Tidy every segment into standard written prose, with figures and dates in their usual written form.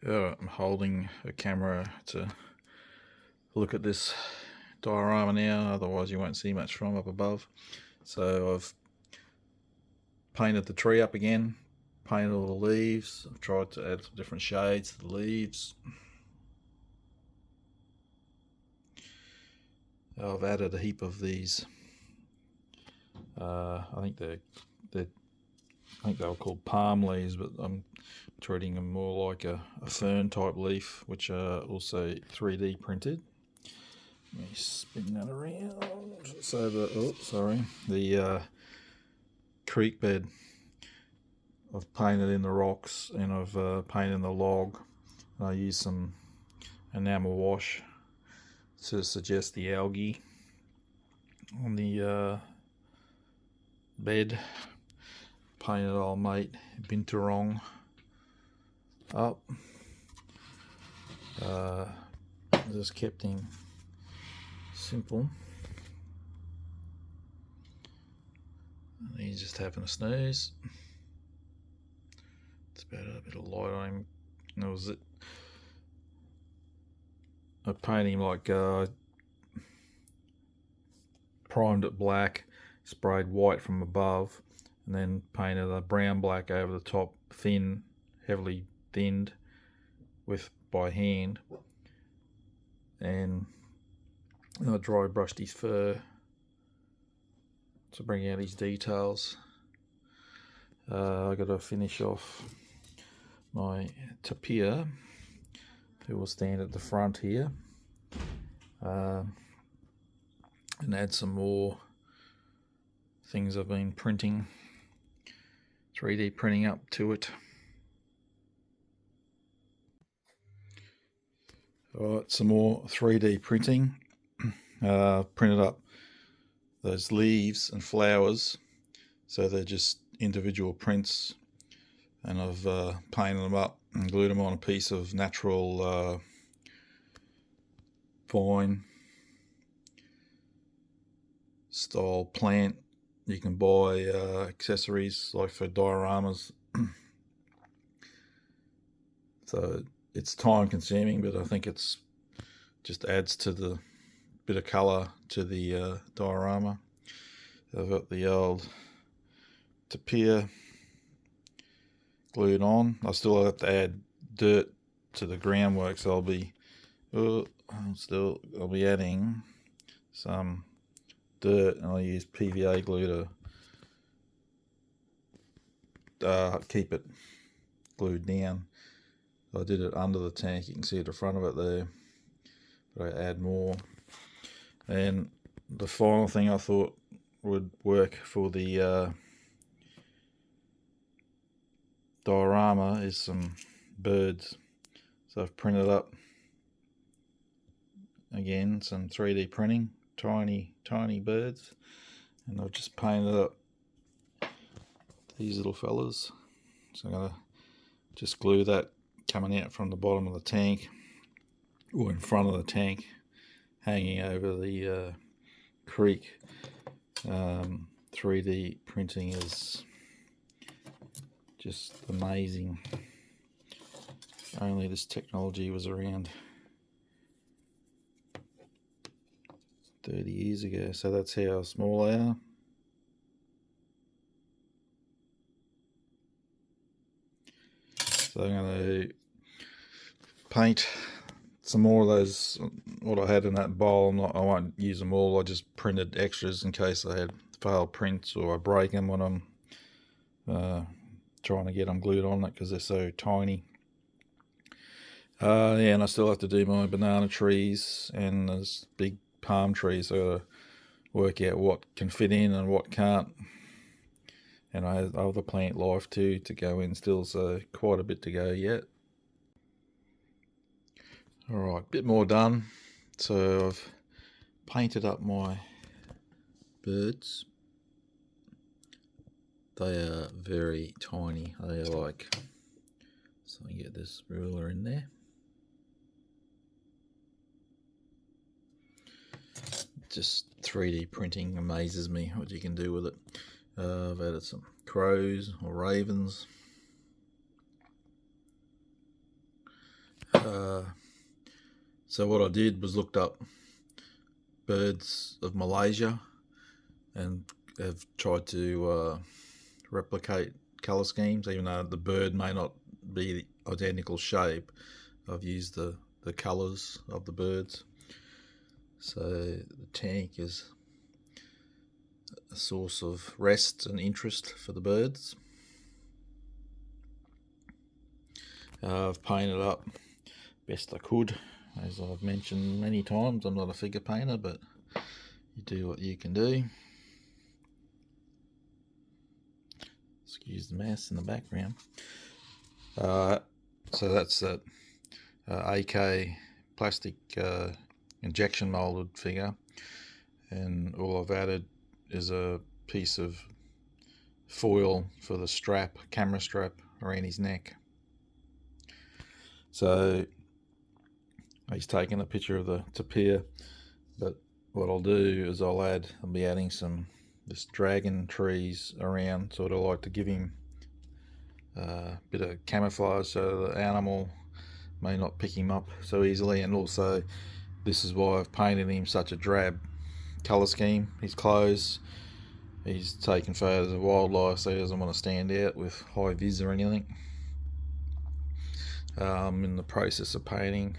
I'm holding a camera to look at this diorama now, otherwise you won't see much from up above. So I've painted the tree up again, painted all the leaves. I've tried to add some different shades to the leaves. I've added a heap of these. I think they were called palm leaves, but I'm treating them more like a fern type leaf, which are also 3D printed. Let me spin that around. So the creek bed I've painted in the rocks, and I've painted in the log. And I used some enamel wash to suggest the algae on the bed. Painted old mate Binturong up. Just kept him simple. He's just having a snooze. It's about a bit of light on him. And that was it. I painted him like primed it black, sprayed white from above, and then painted a brown black over the top, thin, heavily thinned by hand. And I dry brushed his fur to bring out his details. I got to finish off my tapir, who will stand at the front here, and add some more things I've been printing, 3D printing up to it. Alright, some more 3D printing. Printed up those leaves and flowers, so they're just individual prints, and I've painted them up and glued them on a piece of natural vine style plant. You can buy accessories like for dioramas. So it's time consuming, but I think it's just adds to the bit of colour to the diorama. I've got the old tapir glued on. I still have to add dirt to the groundwork, so I'll be adding some dirt, and I'll use PVA glue to keep it glued down. I did it under the tank. You can see at the front of it there, but I add more. And the final thing I thought would work for the diorama is some birds. So I've printed up again some 3D printing, tiny birds, and I've just painted up these little fellas. So I'm gonna just glue that coming out from the bottom of the tank, or in front of the tank, hanging over the creek. 3D printing is just amazing. If only this technology was around 30 years ago. So that's how small they are. So I'm going to paint some more of those, what I had in that bowl. I won't use them all. I just printed extras in case I had failed prints or I break them when I'm trying to get them glued on it, because they're so tiny. Yeah, and I still have to do my banana trees and this big palm tree, so I gotta work out what can fit in and what can't. And I have other plant life too to go in still, so quite a bit to go yet. Alright, bit more done. So I've painted up my birds. They are very tiny. They are like, so I get this ruler in there. Just 3D printing amazes me what you can do with it. I've added some crows or ravens. So what I did was looked up birds of Malaysia and have tried to replicate colour schemes, even though the bird may not be the identical shape. I've used the colours of the birds. So the tank is a source of rest and interest for the birds. I've painted up best I could. As I've mentioned many times, I'm not a figure painter, but you do what you can do. Excuse the mess in the background. So that's that AK plastic injection molded figure, and all I've added is a piece of foil for the strap, camera strap around his neck. So he's taken a picture of the tapir, but what I'll do is I'll be adding some this dragon trees around, sort of like to give him a bit of camouflage so the animal may not pick him up so easily. And also this is why I've painted him such a drab colour scheme. His clothes, he's taken photos of wildlife, so he doesn't want to stand out with high vis or anything. I'm in the process of painting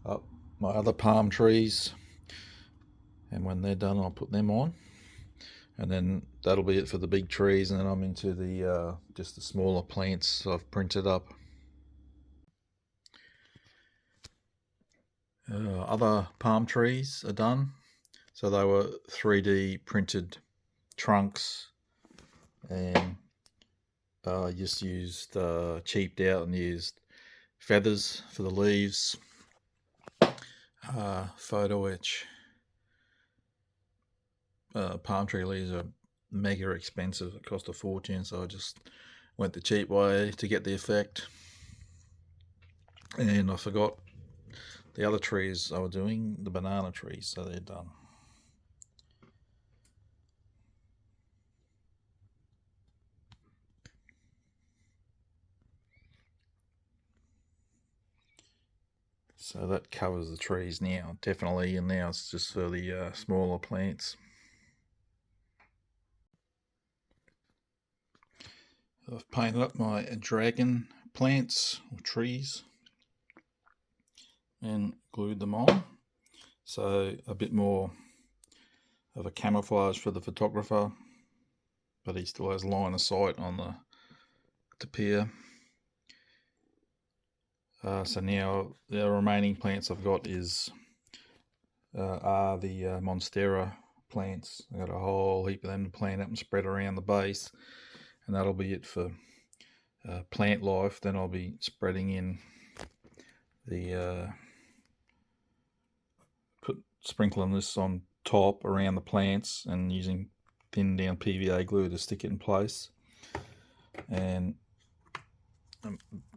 up my other palm trees, and when they're done I'll put them on, and then that'll be it for the big trees, and then I'm into the just the smaller plants I've printed up. Other palm trees are done, so they were 3D printed trunks, and I just used cheaped out and used feathers for the leaves, photo etch. Palm tree leaves are mega expensive, it cost a fortune, so I just went the cheap way to get the effect. And I forgot the other trees I was doing, the banana trees, so they're done. So that covers the trees now, definitely, and now it's just for the smaller plants. I've painted up my dragon plants or trees and glued them on, so a bit more of a camouflage for the photographer, but he still has line of sight on the tapir. So now the remaining plants I've got are the Monstera plants. I've got a whole heap of them to plant up and spread around the base, and that'll be it for plant life. Then I'll be spreading in the sprinkling this on top around the plants and using thin down PVA glue to stick it in place. And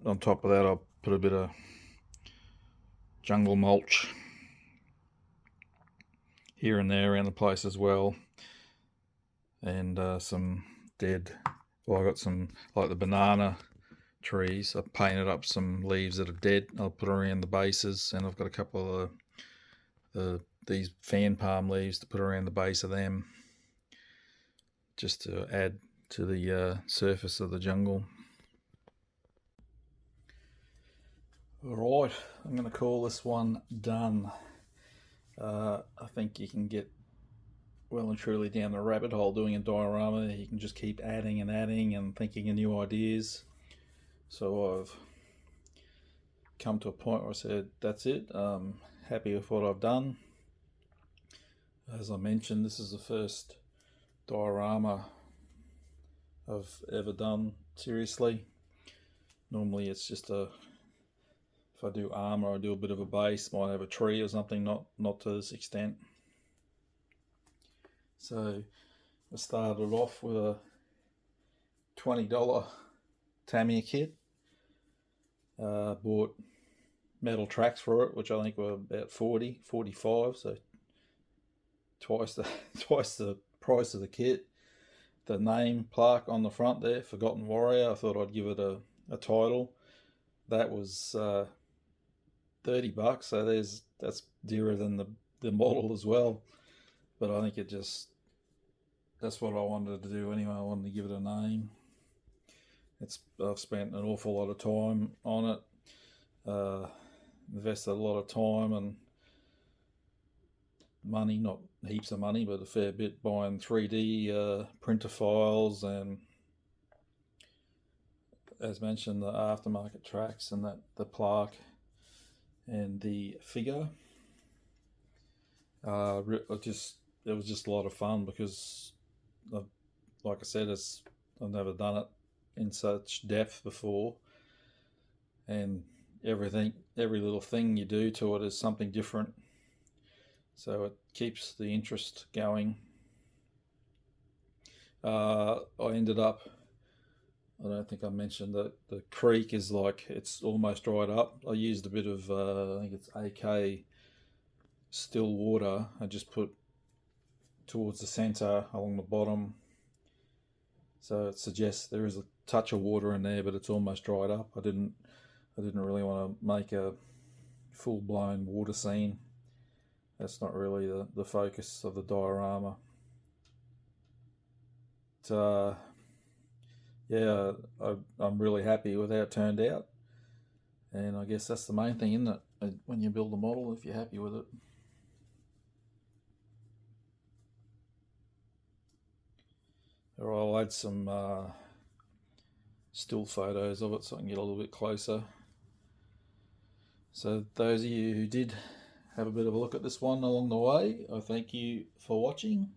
on top of that I'll put a bit of jungle mulch here and there around the place as well, and some dead, well, I got some, like the banana trees, I painted up some leaves that are dead, I'll put around the bases, and I've got a couple of these fan palm leaves to put around the base of them, just to add to the surface of the jungle. Alright, I'm going to call this one done. I think you can get well and truly down the rabbit hole doing a diorama. You can just keep adding and adding and thinking of new ideas. So I've come to a point where I said, that's it. I'm happy with what I've done. As I mentioned, this is the first diorama I've ever done seriously. Normally it's just if I do armor, I do a bit of a base, might have a tree or something, not to this extent. So I started off with a $20 Tamiya kit. Bought metal tracks for it, which I think were about 45, so twice the price of the kit. The name plaque on the front there, Forgotten Warrior, I thought I'd give it a title. That was $30, so that's dearer than the model as well. But I think that's what I wanted to do anyway. I wanted to give it a name. I've spent an awful lot of time on it, invested a lot of time and money, not heaps of money, but a fair bit, buying 3D printer files and, as mentioned, the aftermarket tracks and the plaque and the figure. It was just a lot of fun because, like I said, I've never done it in such depth before, and every little thing you do to it is something different, so it keeps the interest going. I ended up, I don't think I mentioned that the creek is it's almost dried up. I used a bit of I think it's AK still water. I just put towards the center along the bottom, so it suggests there is a touch of water in there, but it's almost dried up. I didn't really want to make a full-blown water scene. That's not really the focus of the diorama. But, yeah, I'm really happy with how it turned out, and I guess that's the main thing, isn't it? When you build a model, if you're happy with it. Or I'll add some still photos of it so I can get a little bit closer. So those of you who did have a bit of a look at this one along the way, I thank you for watching.